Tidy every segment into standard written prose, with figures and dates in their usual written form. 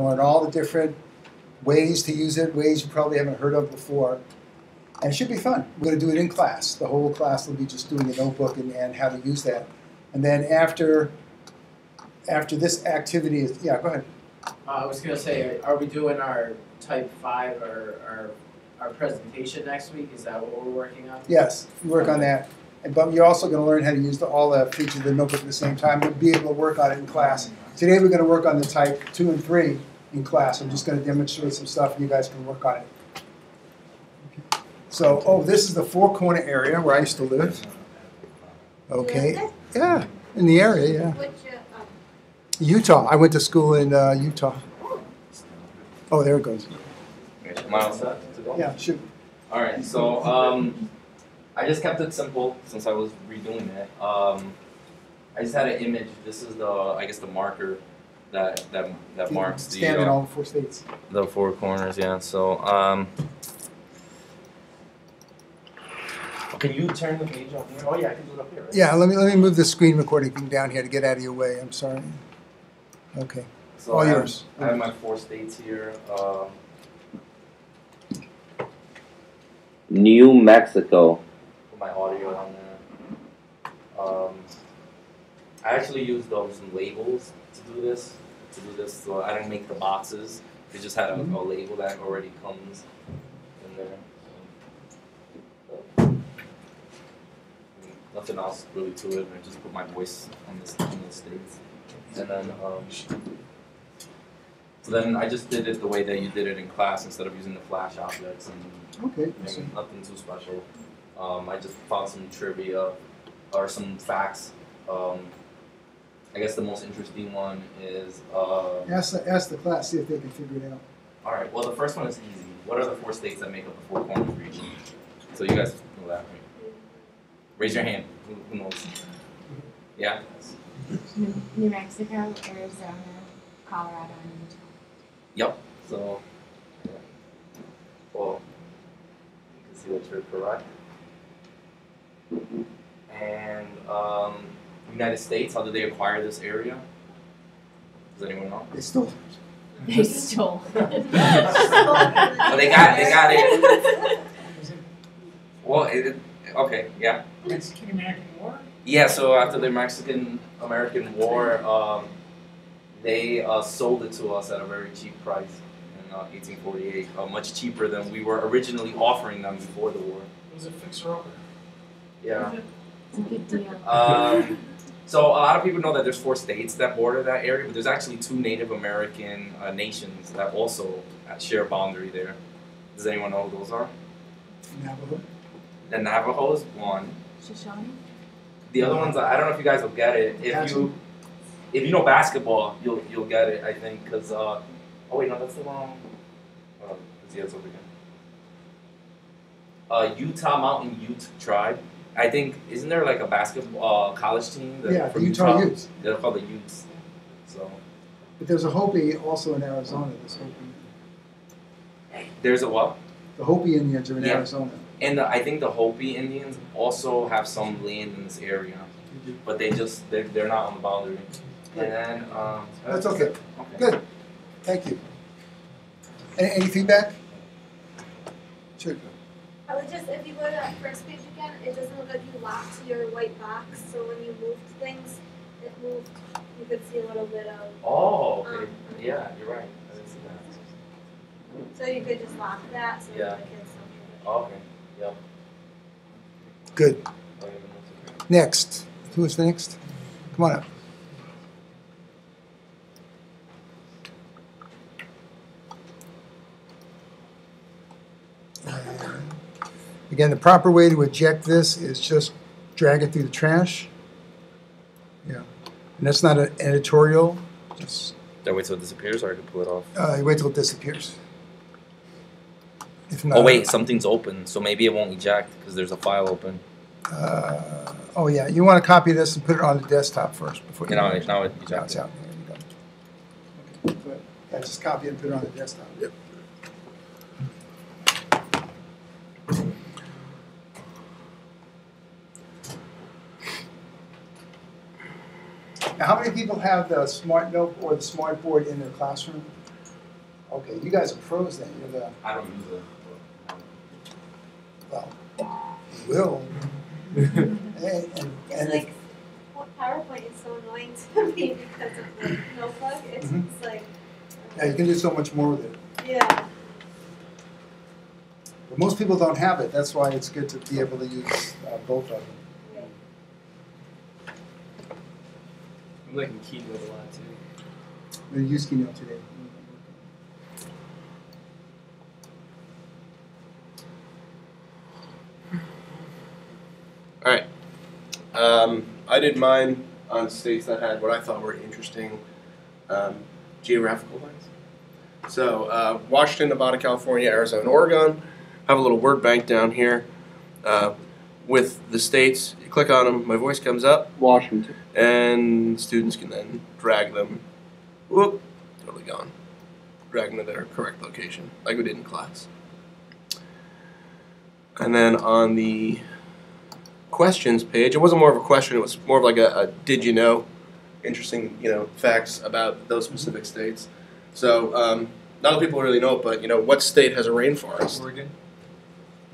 learn all the different ways to use it, ways you probably haven't heard of before. And it should be fun. We're going to do it in class. The whole class will be just doing a notebook and how to use that. And then after this activity is, yeah, go ahead. I was going to say, are we doing our type 5 or our presentation next week? Is that what we're working on? Yes, you work on that. But you're also going to learn how to use all the features of the notebook at the same time. You'll be able to work on it in class. Today we're going to work on the type 2 and 3 in class. I'm just going to demonstrate some stuff and you guys can work on it. So, oh, this is the Four Corner area where I used to live. Okay. Yeah, in the area, yeah. Which, Utah. I went to school in Utah. Oh, there it goes. Am I all set to go? Yeah, shoot. All right, so I just kept it simple since I was redoing it. I just had an image. This is the, I guess, the marker that marks the stand in all 4 states. The 4 corners. Yeah. So can you turn the page up here? Oh yeah, I can do it up here. Right? Yeah, let me move the screen recording thing down here to get out of your way. I'm sorry. Okay. So All I yours. have my 4 states here. New Mexico. Put my audio on there. I actually use those labels to do this. So I didn't make the boxes. They just had a label that already comes in there. Nothing else really to it. I just put my voice on the states, and then so then I just did it the way that you did it in class instead of using the flash objects and Okay. nothing too special. I just found some trivia or some facts. I guess the most interesting one is. Ask the class, see if they can figure it out. All right. Well, the first one is easy. What are the 4 states that make up the 4 corners region? So you guys know that, right? Raise your hand. Who knows? Yeah. New Mexico, Arizona, Colorado, and Utah. Yep. So, yeah. Well, you can see that you're correct. And United States, how did they acquire this area? Does anyone know? They still. They stole. Oh, they got it. Well, okay, yeah. Mexican-American War? Yeah, so after the Mexican-American War, they sold it to us at a very cheap price in 1848, much cheaper than we were originally offering them before the war. It was a fixer-upper. Yeah. It's a big deal. So a lot of people know that there's 4 states that border that area, but there's actually 2 Native American nations that also share a boundary there. Does anyone know who those are? Navajo. The Navajo is one. Shoshone? The other ones, I don't know if you guys will get it. If you know basketball, you'll get it, I think, because oh wait, no, that's the wrong. Yeah, it's over here. Utah Mountain Ute tribe. I think, isn't there like a basketball college team? Yeah, from the Utah Utes. They're called the Utes. So. But there's a Hopi also in Arizona. There's a what? The Hopi Indians are in Arizona. And I think the Hopi Indians also have some land in this area, but they're not on the boundary. And then That's okay. Good. Thank you. Any feedback? Sure. I would just, if you go to that first page again, it doesn't look like you locked your white box, so when you moved things, it moved, you could see a little bit of. Oh, okay. Yeah, you're right. I didn't see that. So you could just lock that so Yeah. the kids don't get it. Oh, okay. Yep. Good. Next. Who is next? Come on up. Again, the proper way to eject this is just drag it through the trash. Yeah. And that's not an editorial. Just Do I wait till it disappears or I can pull it off? you wait till it disappears. If not, Oh wait, something's open, so maybe it won't eject because there's a file open. oh yeah, you want to copy this and put it on the desktop first before you. Now it Now ejected. it's out. There you go. Okay. Yeah, just copy it and put it on the desktop. Yep. Now, how many people have the Smart Note or the Smart Board in their classroom? Okay, you guys are pros then. You're the, I don't use it. well, you will. And It's like, PowerPoint is so annoying to me because of the notebook. It's Mhm. just like, yeah, you can do so much more with it. yeah. But most people don't have it. That's why it's good to be able to use both of them. I'm liking Keynote a lot too. We use Keynote today. All right. I did mine on states that had what I thought were interesting geographical lines. So Washington, Nevada, California, Arizona, Oregon. Have a little word bank down here with the states. You click on them, my voice comes up, Washington, and students can then drag them. Whoop, totally gone. Drag them to their correct location, like we did in class. And then on the questions page, it wasn't more of a question, it was more of like a did you know, interesting, facts about those specific states. So not a lot of people really know it, but what state has a rainforest? Oregon.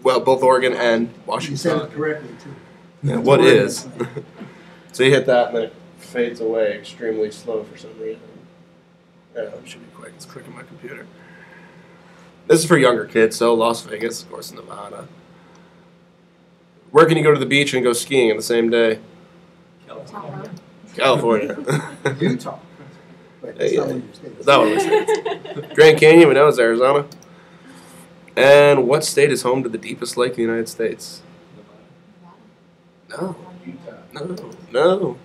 Well, both Oregon and You Washington. said it correctly too. Yeah, what is? So you hit that and then it fades away extremely slow for some reason. Yeah, it should be quick. It's quick on my computer. This is for younger kids, so Las Vegas, of course, Nevada. Where can you go to the beach and go skiing in the same day? Tahoe. California. Utah. Wait, that's not one of your states. That one was Grand Canyon, we know it's Arizona. And what state is home to the deepest lake in the United States? No, Utah. no.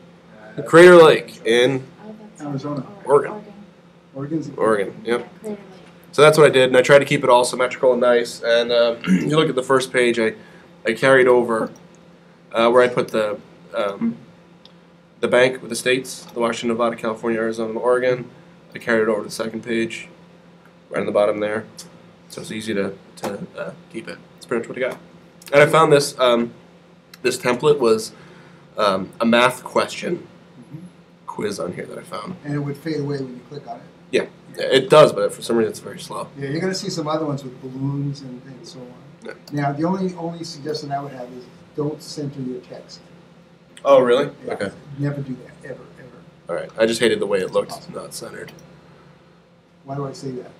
Crater Lake in Oh, that's Arizona. Oregon. Oregon's Oregon. Yep. Yeah, Clear Lake. So that's what I did, and I tried to keep it all symmetrical and nice. And you look at the first page, I carried over where I put the bank with the states, the Washington, Nevada, California, Arizona, and Oregon. I carried it over to the second page, right on the bottom there. So it's easy to keep it. That's pretty much what I got. And I found this this template was a math question quiz on here that I found. And it would fade away when you click on it. Yeah, it does, but for some reason it's very slow. Yeah, you're going to see some other ones with balloons and things so on. Yeah. Now, the only suggestion I would have is don't center your text. Oh, really? Yeah, Okay. Never do that, ever, ever. All right. I just hated the way it looked, not centered, Why do I say that?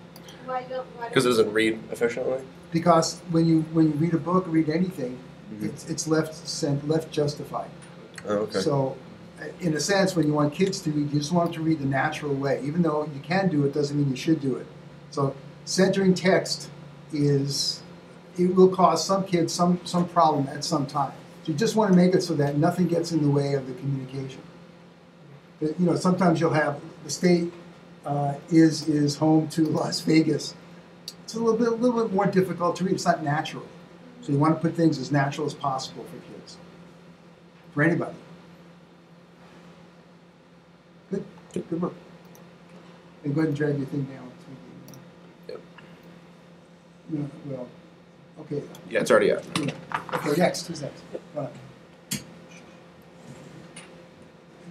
Why because it doesn't read efficiently. Because when you read a book, read anything, Mhm. it's left justified. Oh, okay. So, in a sense, when you want kids to read, you just want them to read the natural way. Even though you can do it, doesn't mean you should do it. So, centering text it will cause some kids some problem at some time. So you just want to make it so that nothing gets in the way of the communication. But, sometimes you'll have the state is home to Las Vegas. It's a little bit more difficult to read. It's not natural. So you want to put things as natural as possible for kids, for anybody. Good work. And go ahead and drag your thing down. Yep. Well, okay. Yeah, it's already out. Okay, next. Who's next? Go on.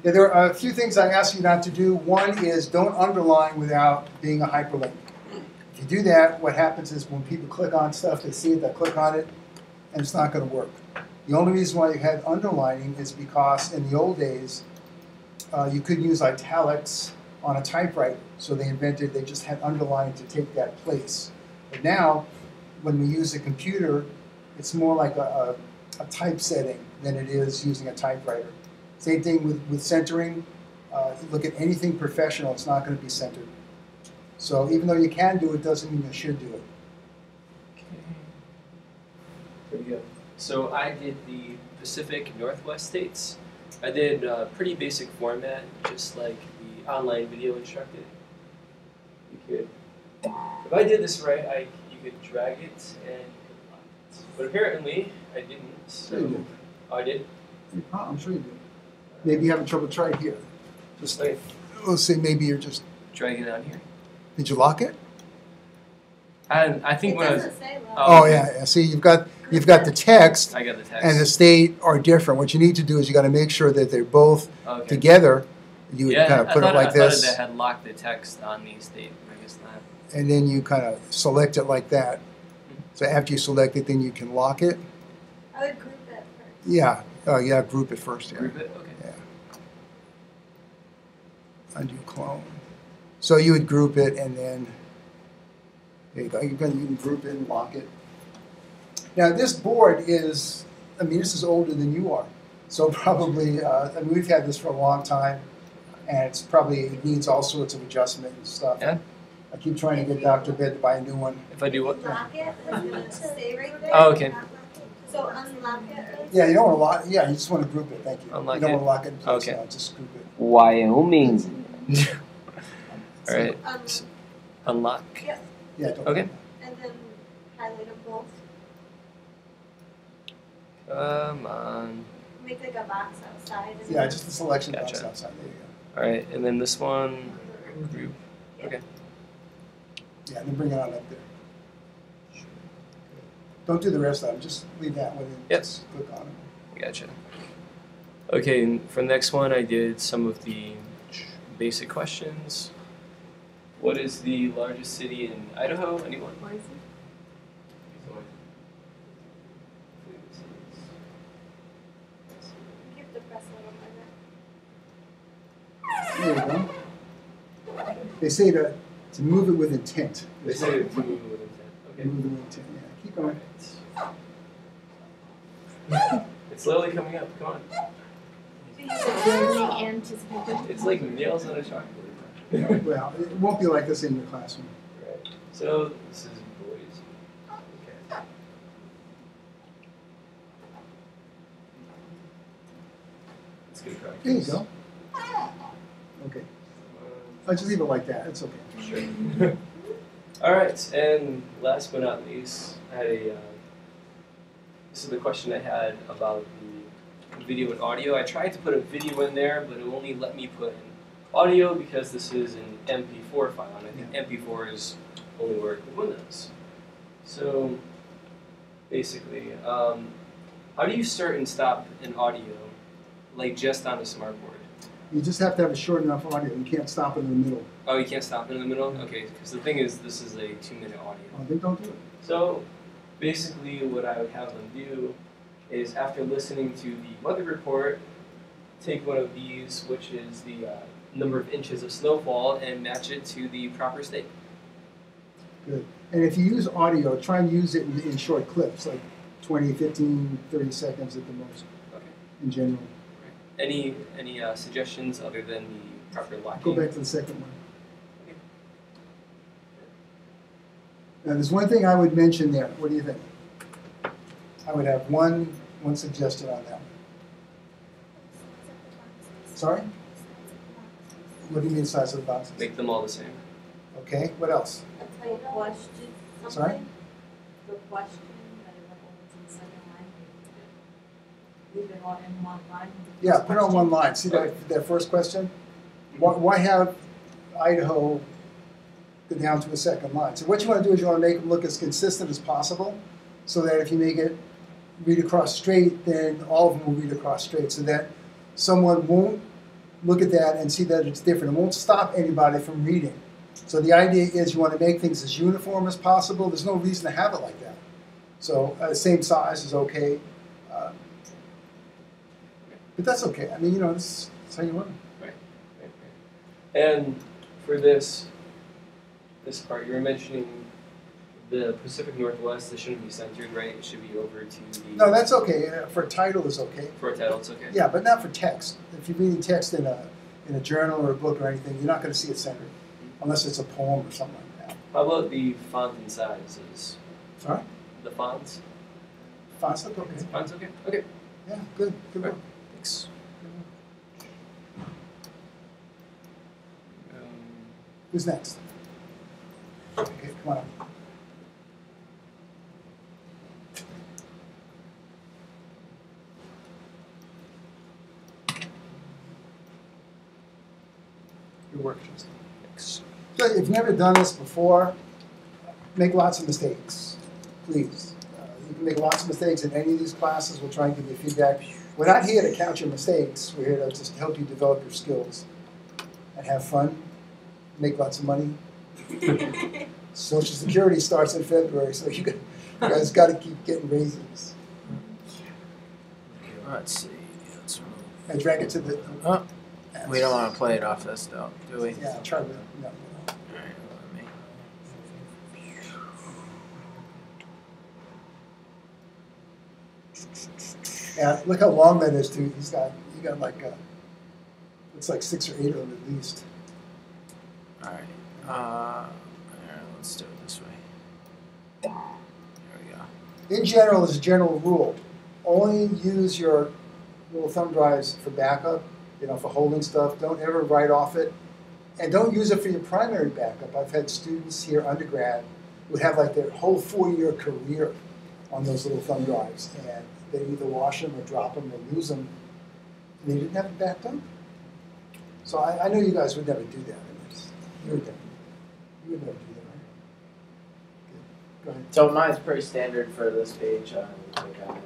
Yeah, there are a few things I ask you not to do. One is don't underline without being a hyperlink. If you do that, what happens is when people click on stuff, they see it, they click on it, and it's not going to work. The only reason why you had underlining is because in the old days, you could use italics on a typewriter. So they just had underline to take that place. But now, when we use a computer, it's more like a typesetting than it is using a typewriter. Same thing with centering. Look at anything professional, it's not going to be centered. So even though you can do it, doesn't mean you should do it. Pretty good. So I did the Pacific Northwest states. I did a pretty basic format, just like the online video instructed. You could, if I did this right, you could drag it and you could lock it. But apparently I didn't. Sure you So did. oh, I did. I'm sure you do. Maybe you having trouble. Try it here. Just Okay. let's say maybe you're just. Drag it on here. Did you lock it? And I think It when I was, doesn't say that. Oh yeah. See, you've got the text I got the text. and the state are different. What you need to do is you got to make sure that they're both okay. together. You would Yeah, kind of put it like I this. thought they had locked the text on the state. I guess not. and then you kind of select it like that. So after you select it, then you can lock it. I would group it first. Yeah, yeah, group it first. Yeah. Group it? Okay. Yeah. Undo clone. So you would group it, and then there you go. You can group it and lock it. Now this board is, I mean, this is older than you are, so probably. I mean, we've had this for a long time, and it's probably it needs all sorts of adjustment and stuff. Yeah. I keep trying to get Dr. Bed to buy a new one. If I do what? Lock it, it's gonna stay right there. Oh, okay. So unlock it. Yeah, you don't want to lock. Yeah, you just want to group it. Thank you. Unlock you don't it? want to lock it in place. Okay. No, just group it. Wyoming. All right. Unlock. Yep, Yeah. Don't Okay. and then highlight them both. Come on. Make like a box outside. And Yeah, then- just the selection box Gotcha. outside. There you go. All right, and then this one. Group. Okay. Yeah, and then bring it on up there. Don't do the rest of them. Just leave that one and Yep. just click on it. Gotcha. Okay, and for the next one, I did some of the basic questions. What is the largest city in Idaho? Anyone? You have to press a There little bit. you go. They say to move it with intent. They say to move it with intent. Okay. Move it with intent. Yeah, keep going. Alright. It's slowly coming up. Come on. Building anticipation. It's like nails on a chalkboard. Well, it won't be like this in your classroom. Right. So this is boys. Okay. Let's get practice. There you go. Okay. I'll just leave it like that. It's okay. Sure. All right, and last but not least, I had this is the question I had about the video and audio. I tried to put a video in there, but it only let me put in audio because this is an MP4 file, and I think MP4 is only work with Windows. So basically, how do you start and stop an audio, like just on a smartboard? You just have to have a short enough audio. You can't stop it in the middle. Oh, you can't stop it in the middle? Okay, because the thing is, this is a 2-minute audio. Oh, then don't do it. So basically what I would have them do is after listening to the weather report, take one of these, which is the number of inches of snowfall, and match it to the proper state. Good. And if you use audio, try and use it in short clips, like 20, 15, 30 seconds at the most, Okay. in general. Any suggestions other than the proper locking? Go back to the second one. Now, there's one thing I would mention there. What do you think? I would have one suggestion on that one. Sorry? What do you mean size of the boxes? Make them all the same. Okay, what else? A type question, something. Sorry? The question that is like almost in the second line, leave it all in one line. Yeah, put it on one line. See that first question? Why have Idaho go down to a second line? So what you want to do is you want to make them look as consistent as possible, so that if you make it read across straight, then all of them will read across straight, so that someone won't look at that and see that it's different. It won't stop anybody from reading. So the idea is you want to make things as uniform as possible. There's no reason to have it like that. So same size is okay. But that's okay. I mean, you know, that's how you learn. Right. And for this part, you were mentioning the Pacific Northwest. This shouldn't be centered, right? It should be over to the. No, that's okay. For a title is okay. For a title, it's okay. Yeah, but not for text. If you're reading text in a journal or a book or anything, you're not going to see it centered, unless it's a poem or something like that. How about the font and sizes? Sorry? The fonts? Fonts look okay. Fonts okay? Okay. Yeah, good. Good work. Thanks. Who's next? Okay, come on up. Good work, Justin. Thanks. So if you've never done this before, make lots of mistakes, please. You can make lots of mistakes in any of these classes. We'll try and give you feedback. We're not here to count your mistakes. We're here to just help you develop your skills and have fun, make lots of money. Social Security starts in February, so you guys got to keep getting raises. Let's see. Let's I drank it to the. Oh, we don't want to play it off this though, do we? Yeah, try to. No. Alright, let me. Yeah, look how long that is too. You got like it's like 6 or 8 of them at least. Alright. Let's do it this way. There we go. In general, as a general rule, only use your little thumb drives for backup, for holding stuff. Don't ever write off it. And don't use it for your primary backup. I've had students here, undergrad, who have like their whole 4-year career on those little thumb drives. And they either wash them or drop them or lose them. And they didn't have it backed up. So I know you guys would never do that. You would never do that, right? Good. Go ahead. So mine's pretty standard for this page. Click on it.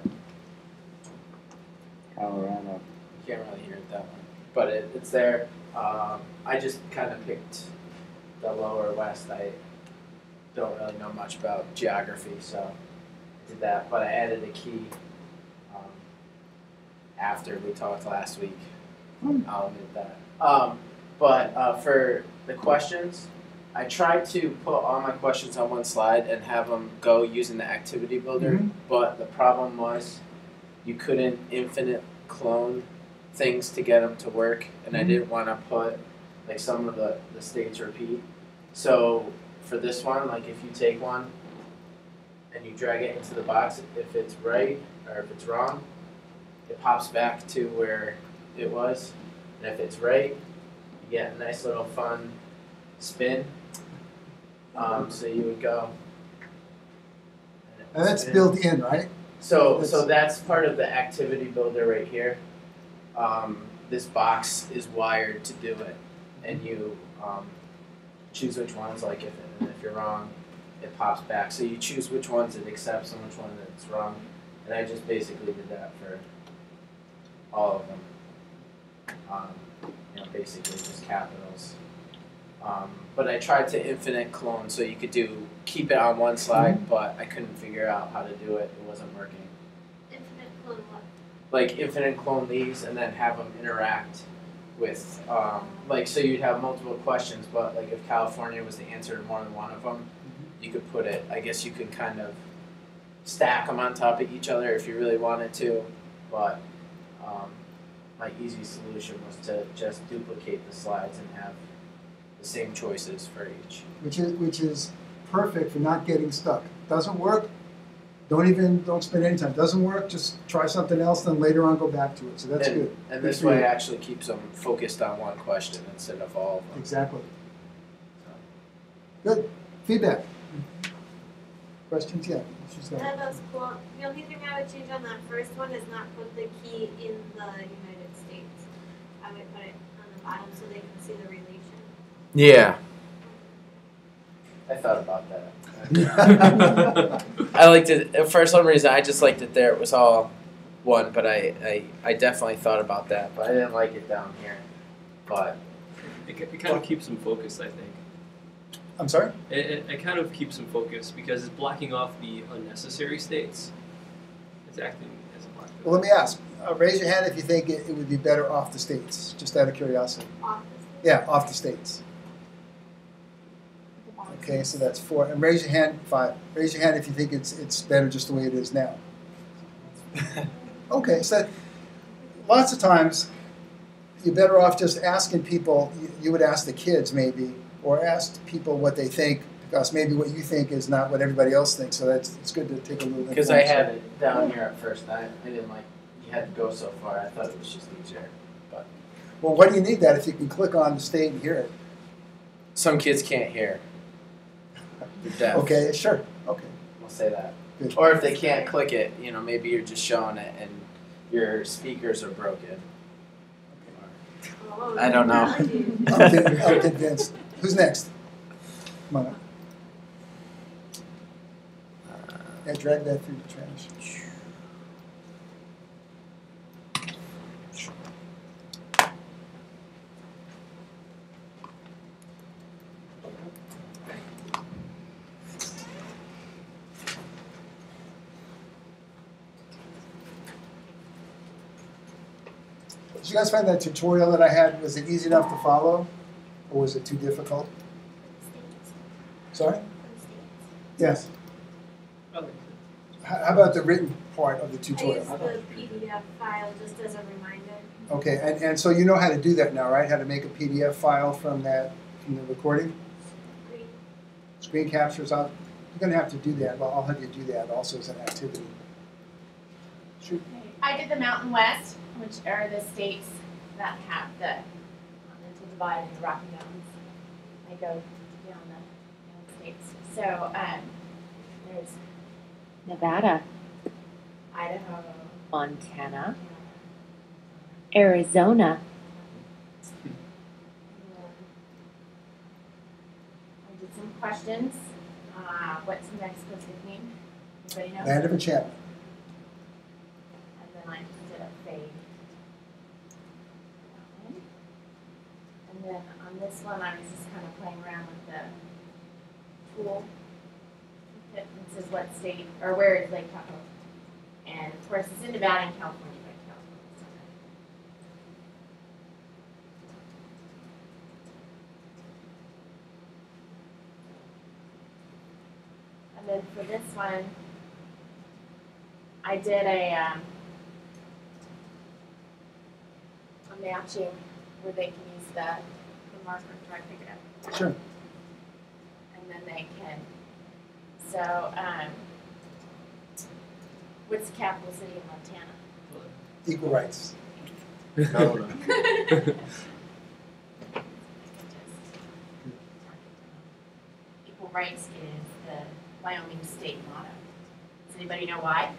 Colorado. You can't really hear it that one, but it's there. I just kind of picked the lower west. I don't really know much about geography, so I did that. But I added a key after we talked last week. I'll admit that. But for the questions, I tried to put all my questions on one slide and have them go using the activity builder. Mhm. But the problem was you couldn't infinite clone things to get them to work, and I didn't want to put like some of the states repeat. So for this one, like if you take one and you drag it into the box, if it's right or if it's wrong, it pops back to where it was, and if it's right, you get a nice little fun spin. So you would go. And that's spin. built in, right? So that's part of the activity builder right here. This box is wired to do it, and you choose which ones. Like if you're wrong, it pops back. So you choose which ones it accepts and which one it's wrong. And I just basically did that for all of them. Basically just capitals. But I tried to infinite clone, so you could keep it on one slide, but I couldn't figure out how to do it. It wasn't working. Infinite clone what? Like infinite clone these and then have them interact with, so you'd have multiple questions, but like if California was the answer to more than one of them, you could put it, I guess you could kind of stack them on top of each other if you really wanted to, but my easy solution was to just duplicate the slides and have the same choices for each. Which is perfect for not getting stuck. Doesn't work, don't spend any time. Doesn't work, just try something else, then later on go back to it. So that's good. And Good this for way you. actually keeps them focused on one question instead of all of them. Exactly. Good. Feedback. Questions? Yeah. She's got it. That was cool. The only thing I would change on that first one is not put the key in the United States. I would put it on the bottom so they can see the relation. Yeah. I thought about that. I liked it for some reason. I just liked it there. It was all one, but I definitely thought about that, but I didn't like it down here. But It kind of keeps them focused, I think. I'm sorry? It kind of keeps them focused because it's blocking off the unnecessary states. It's acting as a blocker. Well, let me ask. Raise your hand if you think it would be better off the states, just out of curiosity. Office. Yeah, off the states. Okay, so that's 4. And raise your hand, 5. Raise your hand if you think it's better just the way it is now. Okay, so lots of times you're better off just asking people. You would ask the kids maybe, or ask people what they think, because maybe what you think is not what everybody else thinks. So it's good to take a little. because I had it down here at first, I didn't like you had to go so far. I thought it was just easier. But Well, why do you need that if you can click on the state and hear it? some kids can't hear. They're deaf. Okay, sure. Okay. We'll say that. Good. Or if they can't click it, maybe you're just showing it and your speakers are broken. Oh, I don't know. technology. I'm convinced. Who's next? Come on up. Yeah, drag that through the trash. Did you guys find that tutorial that I had, was it easy enough to follow? Or was it too difficult? Sorry? Yes. Oh, How about the written part of the I tutorial? use the PDF file just as a reminder. Okay, and so you know how to do that now, right? How to make a PDF file from the recording? Great. Screen captures, you're gonna have to do that, well, I'll have you do that also as an activity. Shoot. I did the Mountain West, which are the states that have the continental divide in the Rocky Mountains. I go down the states. So there's Nevada, Idaho, Montana, Arizona, I did some questions. What's Mexico's nickname? Anybody know? Land of Enchantment. And then I did a fade. And then on this one, I was just kind of playing around with the tool. It says what state, or where is Lake Tahoe? And of course, it's in Nevada and California, but California's not. And then for this one, I did a matching where they can use the marker. Try to pick it up. Sure. And then they can. So, what's the capital city of Montana? Equal rights. Equal rights is the Wyoming state motto. Does anybody know why?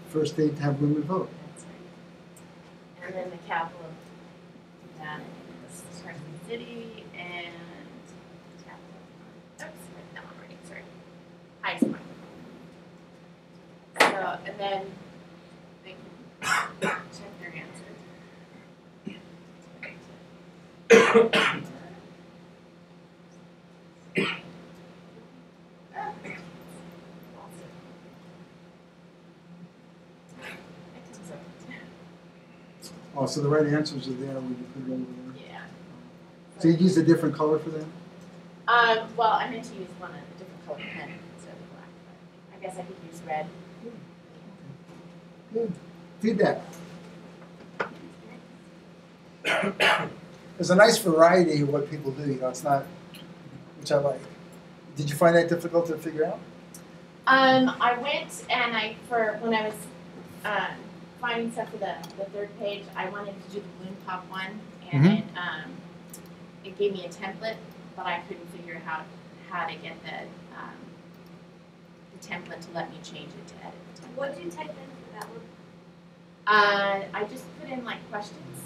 First state to have women vote. That's right. And then the capital of that is Carson City and capital. Oops, written down already. Sorry. Highest point. So, and then they can check their answer. Oh, so the right answers are there when you put it over there. Yeah. So you use a different color for that? Well, I meant to use one of a different color pen instead of black, but I guess I could use red. Good. Feedback. There's a nice variety of what people do, you know, it's not, which I like. Did you find that difficult to figure out? I went and when I was finding stuff for the third page, I wanted to do the balloon pop one, and it gave me a template, but I couldn't figure out how to get the template to let me change it to edit the template. What did you type in for that one? I just put in like questions,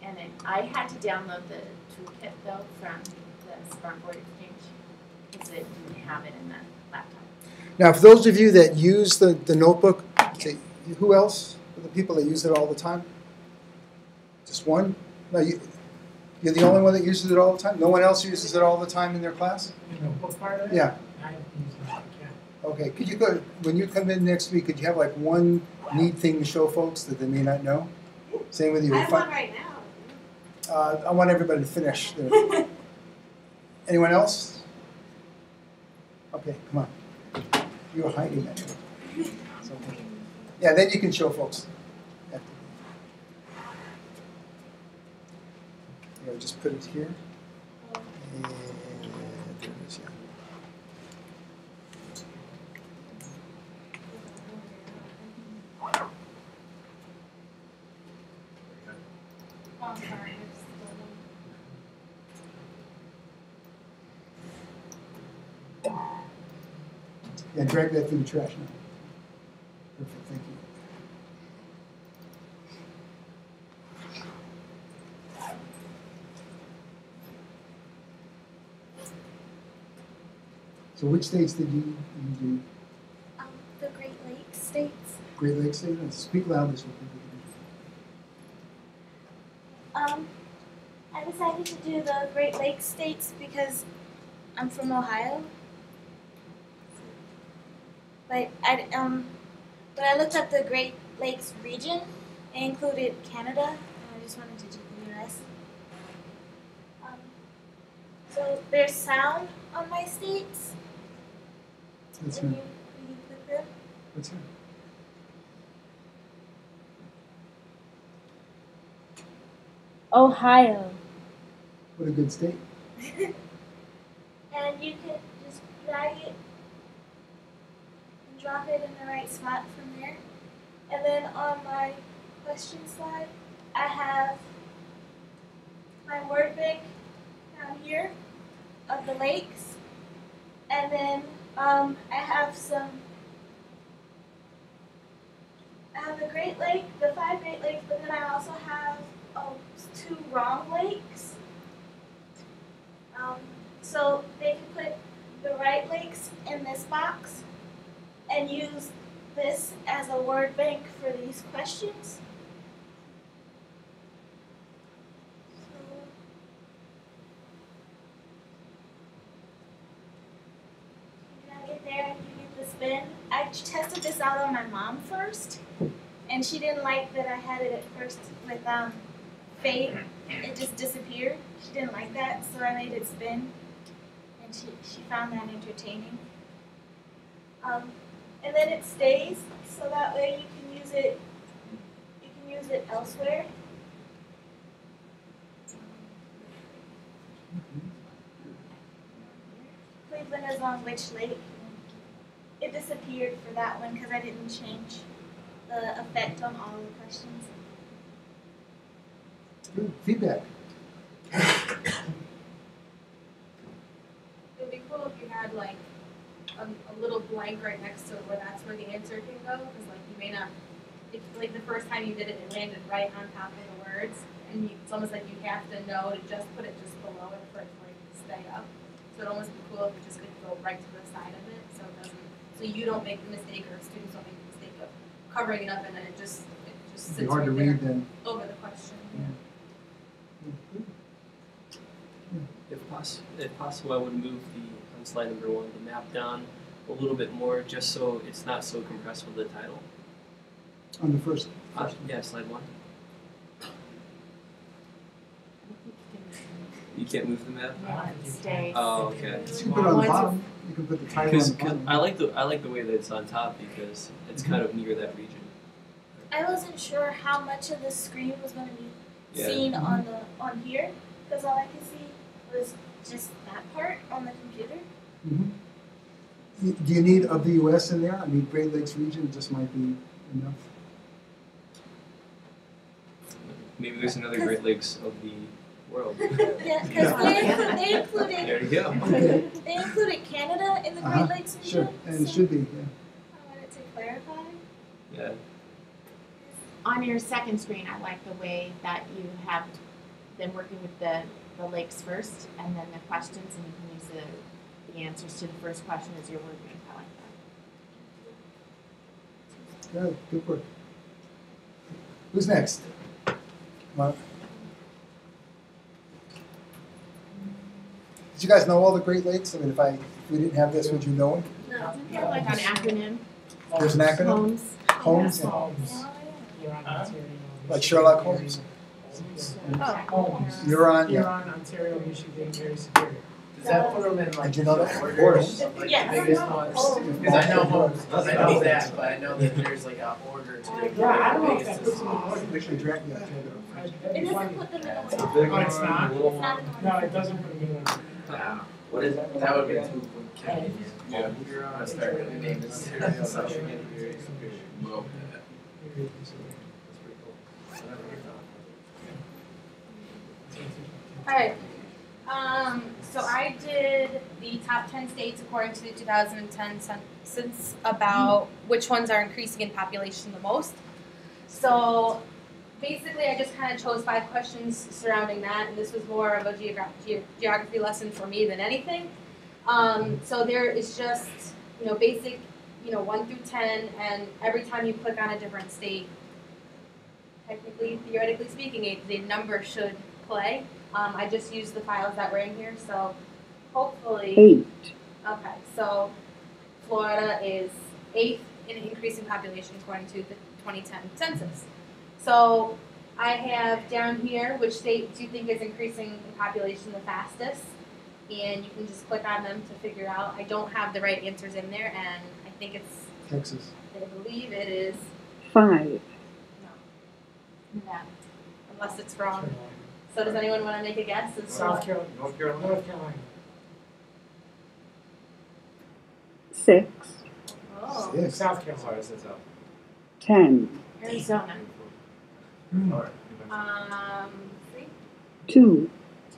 and I had to download the toolkit though from the Smartboard Exchange because it didn't have it in the laptop. Now, for those of you that use the notebook, okay, who else are the people that use it all the time? Just one? No, you're the only one that uses it all the time? No one else uses it all the time in their class? You know, book part of it? Yeah. I haven't used it, yeah. Okay, could you go, when you come in next week, could you have like one neat thing to show folks that they may not know? Same with you. I have one right now. I want everybody to finish. Anyone else? Okay, come on. You were hiding that. So, yeah, then you can show folks. Yeah, just put it here. And there it is, yeah. Oh, sorry. Yeah, drag that through the trash now. Perfect, thank you. So which states did you do? The Great Lakes states. Great Lakes states? Speak loudly so people I decided to do the Great Lakes states because I'm from Ohio. But when I looked at the Great Lakes region, it included Canada, and I just wanted to do the US. So there's sound on my states. Let's and hear. you click them. Let's hear. Ohio. What a good state. And you can just drag it and drop it in the right spot from there. And then on my question slide, I have my word bank down here of the lakes. And then I have the Great Lake, the 5 Great Lakes, but then I also have 2 wrong lakes. So they can put the right lakes in this box and use this as a word bank for these questions. So you drag it there and you get the spin. I tested this out on my mom first, and she didn't like that I had it at first with fade. It just disappeared. She didn't like that, so I made it spin, and she found that entertaining. And then it stays, so that way you can use it. You can use it elsewhere. Cleveland is on which lake? It disappeared for that one because I didn't change the effect on all the questions. Good. Feedback. It'd be cool if you had like a little blank right next to it where that's where the answer can go, because like you may not, if, like the first time you did it, it landed right on top of the words, and it's almost like you have to know to just put it just below it for it to like stay up. So it'd almost be cool if it just could go right to the side of it, so it doesn't, so you don't make the mistake or students don't make the mistake of covering it up and then it just It'd sits be hard to right read there then. over the question. If possible, I would move on slide number 1, the map down a little bit more, just so it's not so compressed with the title. On the first. Yeah, slide 1. You can't move the map. Yeah, it stays. Oh, okay. You can put it on the bottom. You can put the title on Because the bottom. I like the way that it's on top because it's kind of near that region. I wasn't sure how much of the screen was going to be Yeah. seen on here, because all I could see was just that part on the computer. Mm-hmm. Do you need of the U.S. in there? I mean, Great Lakes region just might be enough. Maybe there's another Great Lakes of the world. Yeah, because they included There you go. they included Canada in the Great Lakes region. Sure, and it so should be. Yeah. I wanted to clarify. Yeah. On your second screen, I like the way that you have been working with the lakes first, and then the questions, and you can use the answers to the first question as your word bank. I like that. Good. Good work. Who's next? Mark. Did you guys know all the Great Lakes? I mean, if we didn't have this, would you know them? No. Isn't there like an acronym? There's an acronym. Holmes. Holmes. Yeah. Holmes. You're on Ontario. Like Sherlock Holmes. Oh. You're on. You're Yeah. on Ontario, Michigan, very superior. Does that put them in like Did you know that? order? Of course. Like Yes. the biggest ones? Because I know Holmes, I know that, but I know that there's like a order to the Yeah, I don't know if biggest that to puts them in smallest. order. Actually, drag yeah. It doesn't put them in order. Oh, it's not? It's not in order. No, it doesn't put them in order. Wow. What is that? That would be too convenient. Yeah. You're on a start with the name is so. Alright, so I did the top 10 states according to the 2010 census about which ones are increasing in population the most. So basically I just kind of chose 5 questions surrounding that, and this was more of a geography lesson for me than anything. So there is just, basic, 1 through 10, and every time you click on a different state, technically, theoretically speaking, the number should play. I just used the files that were in here, so hopefully. 8. Okay, so Florida is 8th in increasing population according to the 2010 census. So I have down here which state do you think is increasing in population the fastest, and you can just click on them to figure out. I don't have the right answers in there, and I think it's, Texas. I believe it is, 5, no, Nevada. unless it's wrong. So does anyone want to make a guess? As to South what- Carolina. North Carolina. 6, Oh, Six. South Carolina. Sorry, I said so. 10, Arizona. Alright. 3. 2,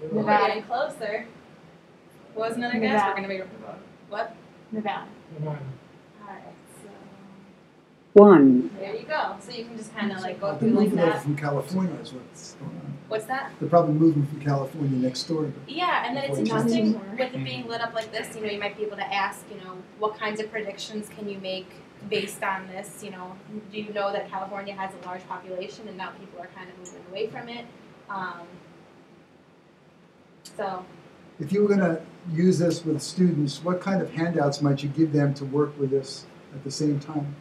We're Nevada. getting closer. What was another guess? Nevada. We're gonna make what? Nevada. Nevada. Alright, so 1, there you go. So you can just kind of like go They're through like moving over that. from California is what's going on. What's that? They're probably moving from California next door. Yeah, and then it's Before it interesting changes. with it being lit up like this. You know, you might be able to ask, you know, what kinds of predictions can you make based on this? You know, do you know that California has a large population and now people are kind of moving away from it? So If you were going to use this with students, what kind of handouts might you give them to work with this at the same time?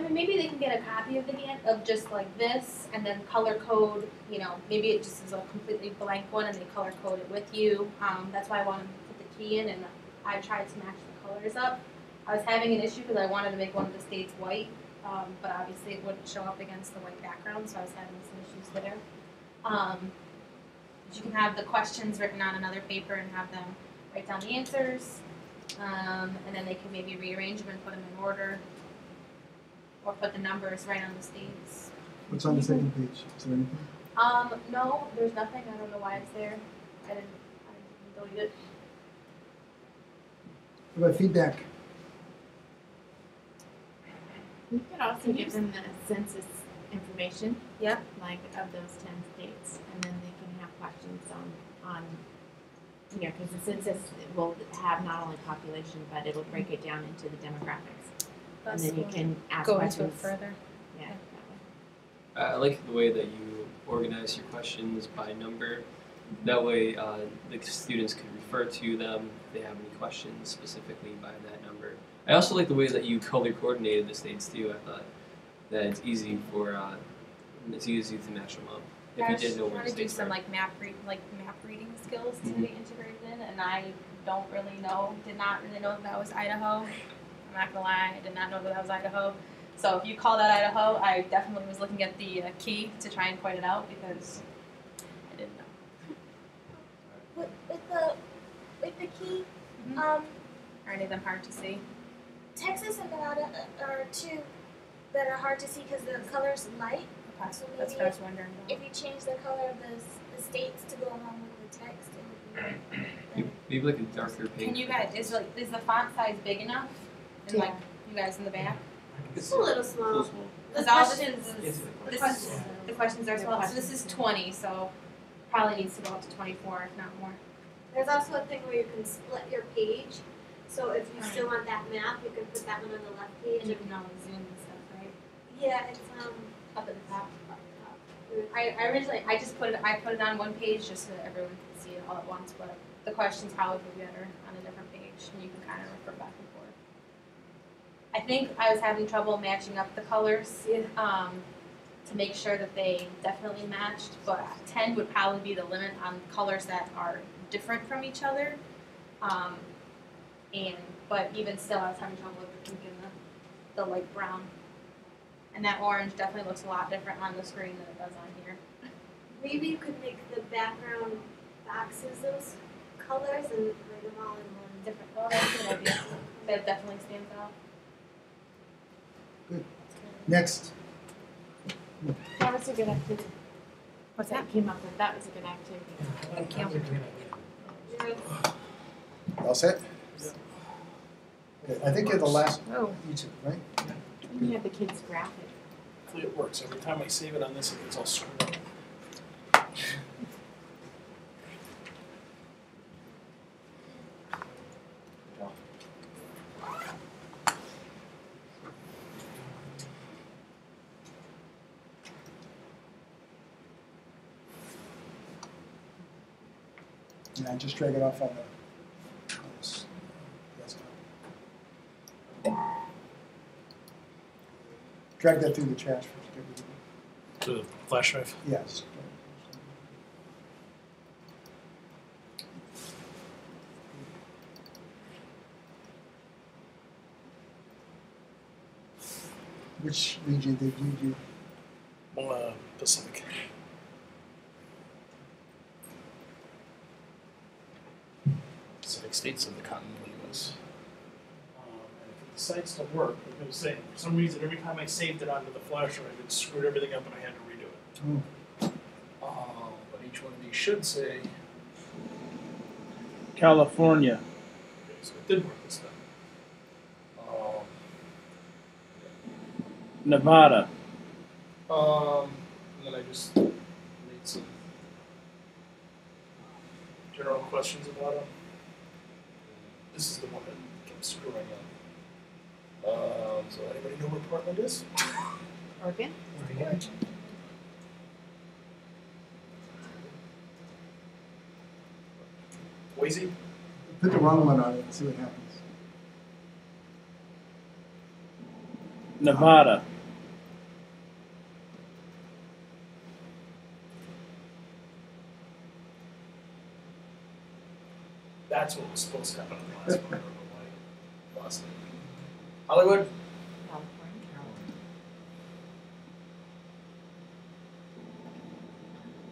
maybe they can get a copy of the hand of just like this, and then color code. You know, maybe it just is a completely blank one, and they color code it with you. That's why I wanted to put the key in, and I tried to match the colors up. I was having an issue because I wanted to make one of the states white, but obviously it wouldn't show up against the white background, so I was having some issues there. You can have the questions written on another paper and have them write down the answers, and then they can maybe rearrange them and put them in order, or put the numbers right on the states. What's on the second page? Is there anything? No, there's nothing. I don't know why it's there. I didn't delete it. What about feedback? You could also give them the census information. Yeah. Like of those 10 states, and then they can have questions on you know, because the census will have not only population, but it'll break it down into the demographics. And then you can ask go questions. into it further. Yeah. I like the way that you organize your questions by number. That way, the students could refer to them if they have any questions specifically by that number. I also like the way that you color coordinated the states too. I thought that it's easy to match them up. If you didn't know where trying the to do states some were. like map reading skills to Mhm. be integrated in, and I don't really know. Did not really know that was Idaho. I'm not gonna lie, I did not know that was Idaho. So if you call that Idaho, I definitely was looking at the key to try and point it out because I didn't know. With the key, Mhm. Are any of them hard to see? Texas and Nevada are two that are hard to see because the color's light. Okay, So that's maybe what I was wondering about. if you change the color of the states to go along with the text, it would be Maybe like a darker pink. Can you guys, is the font size big enough? And like, you guys in the back? It's a little Cool small. small. Because all this questions- is, The this questions. is, the questions are small, so this is 20, so probably needs to go up to 24, if not more. There's also a thing where you can split your page. So if you still want that map, you can put that one on the left And page. you can always zoom and stuff, right? Yeah, it's Up at the top. I originally, I put it on one page just so that everyone can see it all at once, but the questions probably would be better on a different page, and you can kind of refer back and forth. I think I was having trouble matching up the colors, to make sure that they definitely matched, but 10 would probably be the limit on colors that are different from each other. But even still, I was having trouble with the pink and the light brown. And that orange definitely looks a lot different on the screen than it does on here. maybe you could make the background boxes those colors and write them all in one. Different, oh, that's a good idea. That definitely stands out. Next. That was a good activity. What's That came up with, that was a good activity. That was a good idea. All set? Okay, I think you're the last, Oh. you two, right? You had the kids graphic. Hopefully it works. Every time I save it on this, it gets all screwed up. Yeah, just drag it off on this desktop. Drag that through the trash first. Get rid of it. The flash drive. Yes. Which region did you do? Pacific. Pacific states of the continental U.S. And if the sites don't work, like I was saying, for some reason, every time I saved it onto the flash drive, it screwed everything up and I had to redo it. But each one of these should say, California. okay, so it did work this time. Nevada. And then I just made some general questions about them. This is the one that kept screwing up. So anybody know where Portland is? Oregon? Boise? Put the wrong one on it and see what happens. Nevada. That's what was supposed to happen in the last one. I don't know why I lost it. Hollywood?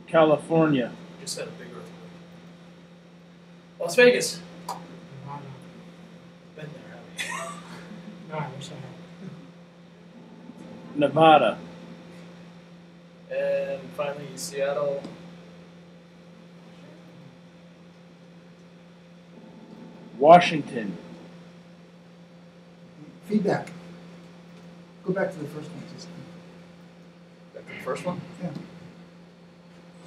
California. Just had a big earthquake. Las Vegas? Been there, haven't you? No, I wish I had. Nevada. And finally, Seattle. Washington. Feedback. Go back to the first one. Just, Back to the first one? yeah.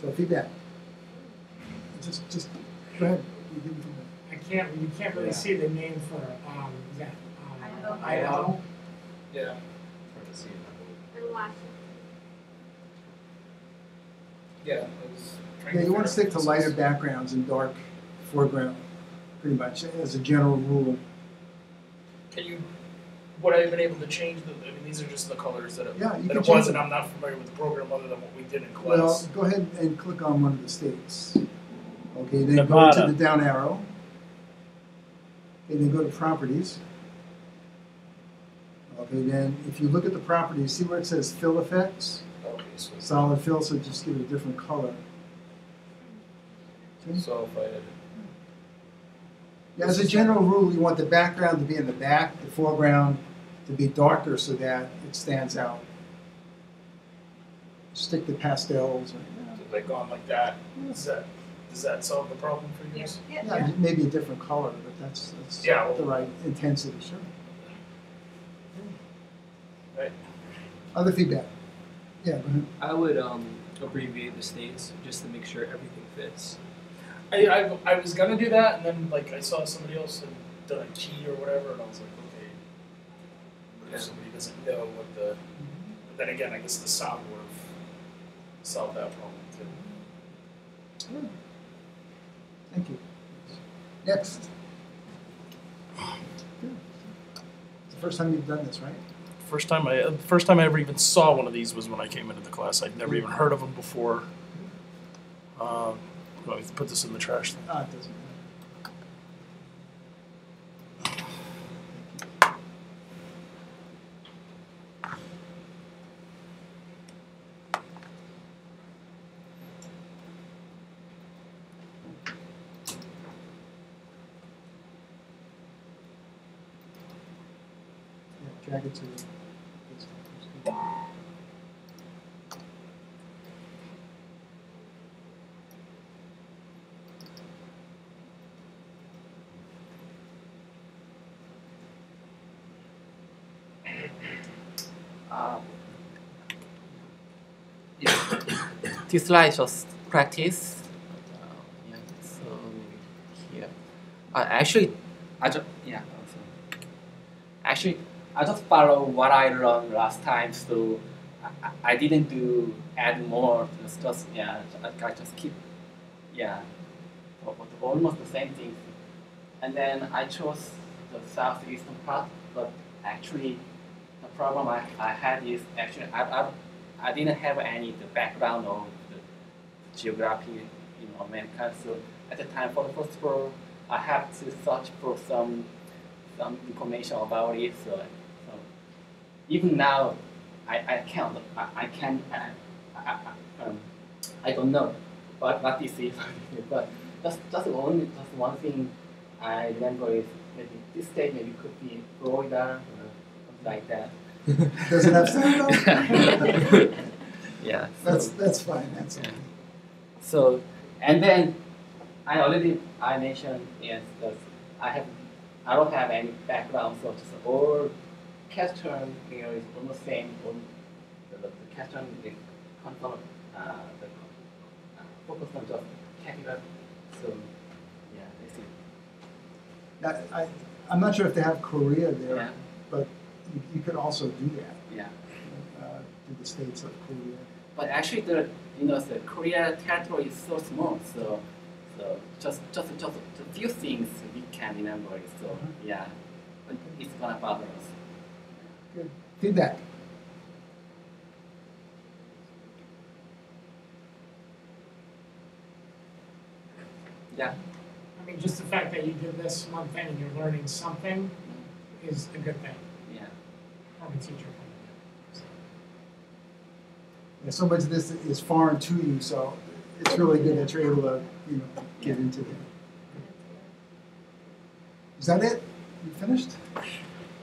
So feedback. Just go ahead. You give me feedback. You can't really see the name for, is that, Idaho? Yeah. And Washington. Yeah. I was trying Yeah, you want figure to stick out to what lighter this is. backgrounds and dark foreground, pretty much, as a general rule. Can you, would I have been able to change the, I mean, these are just the colors that it, Yeah, you that can it was, change and them. I'm not familiar with the program other than what we did in Well, class. go ahead and click on one of the states. Okay, then go Nevada. to the down arrow. Okay, then go to properties. Okay, then if you look at the properties, see where it says fill effects? Okay, so, Solid fill, so just give it a different color. Okay? so if I had, Yeah, as a general rule, you want the background to be in the back, the foreground to be darker so that it stands out. Stick to pastels. Or, like gone like that, does that solve the problem for you? yeah, maybe a different color, but that's Yeah, well- the right intensity, sure. Right. Other feedback? Yeah, go ahead. I would abbreviate the states just to make sure everything fits. I was gonna do that, and then like I saw somebody else had done a key or whatever, and I was like, okay. But if somebody doesn't know what the, but then again, I guess the sound would have solved that problem too. Thank you. Next. It's the first time you've done this, right? First time I ever even saw one of these was when I came into the class. I'd never even heard of them before. Let me put this in the trash then. Ah, it doesn't matter. Yeah, drag it to this one. This slide just practice. Yeah, so here. Actually, I just follow what I learned last time, so I didn't do add more. Just I just keep almost the same thing. And then I chose the southeastern part, but actually the problem I had is actually I didn't have any the background of the geography in America. So at the time, for the first of all, I have to search for some information about it. So even now, I don't know what this is, but just one thing I remember is maybe this state maybe could be Florida or something like that. Does it have sand? Yeah. That's fine. That's okay. So and then I mentioned yes that I don't have any background, so just all catch term here is almost same. All the catch term is focus on just capital. So yeah, that's it. I'm not sure if they have Korea there, Yeah. but you could also do that. Yeah. To the states of Korea. But actually, the Korea territory is so small, so just a few things we can remember. So yeah, but it's gonna bother us. Good feedback. Yeah. I mean, just the fact that you did this one thing and you're learning something is a good thing. Yeah. From a teacher. Yeah, so much of this is foreign to you, so it's really good that you're able to, get into it. Is that it? You finished?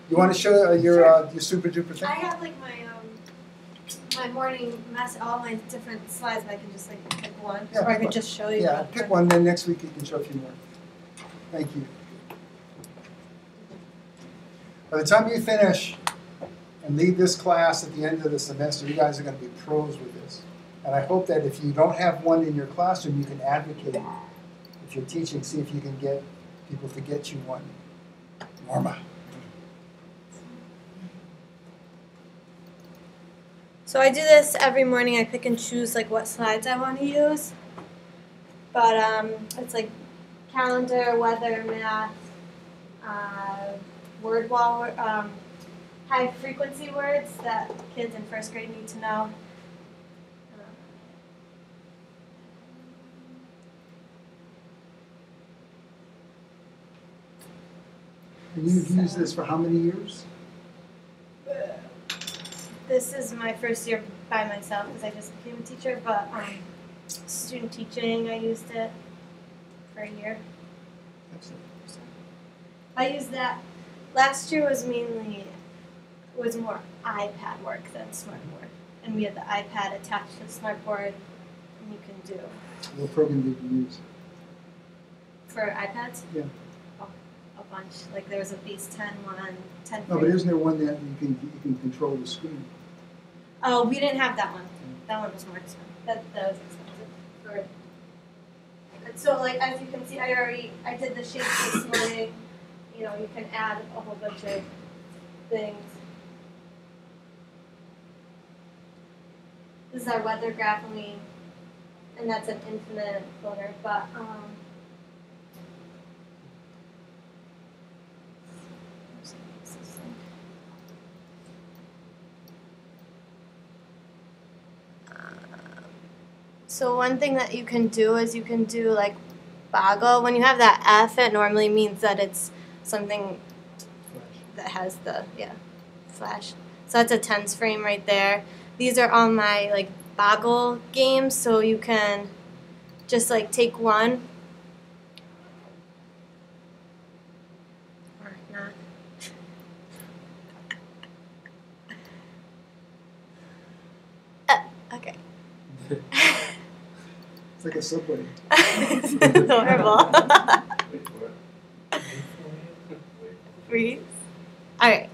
You want to show your super duper thing? I have like my morning mess, all my different slides, but I can just like pick one, Yeah, or I pick can one. just show you. Yeah, pick one, then next week you can show a few more. Thank you. By the time you finish and leave this class at the end of the semester, you guys are going to be pros with this. And I hope that if you don't have one in your classroom, you can advocate. If you're teaching, see if you can get people to get you one. Norma. So I do this every morning. I pick and choose like what slides I want to use. But it's like calendar, weather, math, word wall, high frequency words that kids in first grade need to know. And you've used this for how many years? This is my first year by myself because I just became a teacher, but student teaching, I used it for a year. Excellent. I used that. Last year was more iPad work than smartboard. And we had the iPad attached to the smartboard, and you can do. What program did you use? For iPads? Yeah. A bunch. Like there was a Base 10 one, 10 No, but isn't there one that you can control the screen? Oh, we didn't have that one. That one was more expensive. That was expensive. So like as you can see, I did the shapes this morning. You know, you can add a whole bunch of things. This is our weather graph, and that's an infinite floater, but so one thing that you can do is you can do like boggle. When you have that F, it normally means that it's something that has the flash. So that's a tens frame right there. These are all my like boggle games, so you can just like take one or not. Okay. It's like a subway. It's adorable. Freeze. Alright.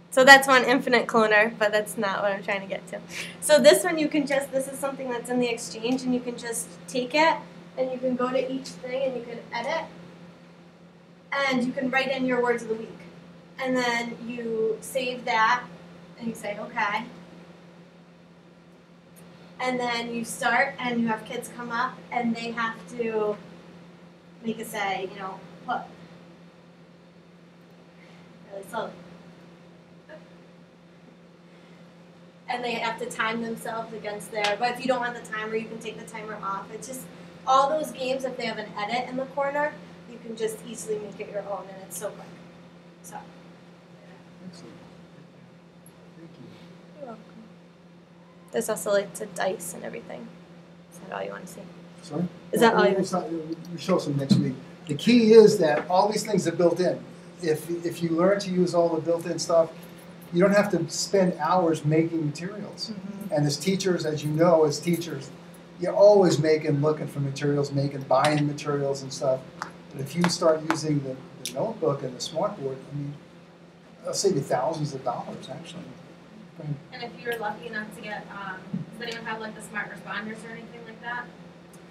So that's one infinite cloner, but that's not what I'm trying to get to. So this one this is something that's in the Exchange, and you can just take it, and you can go to each thing, and you can edit, and you can write in your words of the week. And then you save that, and you say, okay. And then you start, and you have kids come up, and they have to make a say, put. Really slowly. and they have to time themselves against there. But if you don't want the timer, you can take the timer off. It's just all those games. If they have an edit in the corner, you can just easily make it your own, and it's so quick. So. Excellent. Thank you. You're welcome. There's also like to dice and everything. Is that all you want to see? Sorry? Is that all you want to see? We'll show some next week. The key is that all these things are built in. If you learn to use all the built-in stuff, you don't have to spend hours making materials. Mm-hmm. And as teachers, as you know, as teachers, you're always looking for materials, buying materials and stuff. But if you start using the notebook and the smartboard, I mean, it'll save you thousands of dollars, actually. And if you're lucky enough to get, does anyone have like the smart responders or anything like that?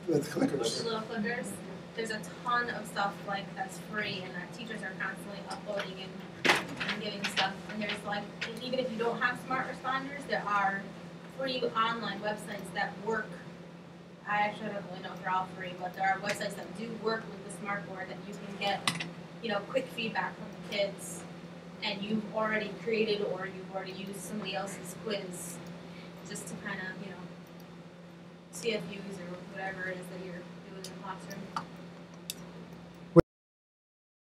With clickers. The little clickers. There's a ton of stuff like that's free and that teachers are constantly uploading and giving stuff. And there's like, even if you don't have smart responders, there are free online websites that work. I actually don't really know if they're all free, but there are websites that do work with the smartboard that you can get, quick feedback from the kids. And you've already created or you've already used somebody else's quiz just to kind of, CFUs or whatever it is that you're doing in the classroom.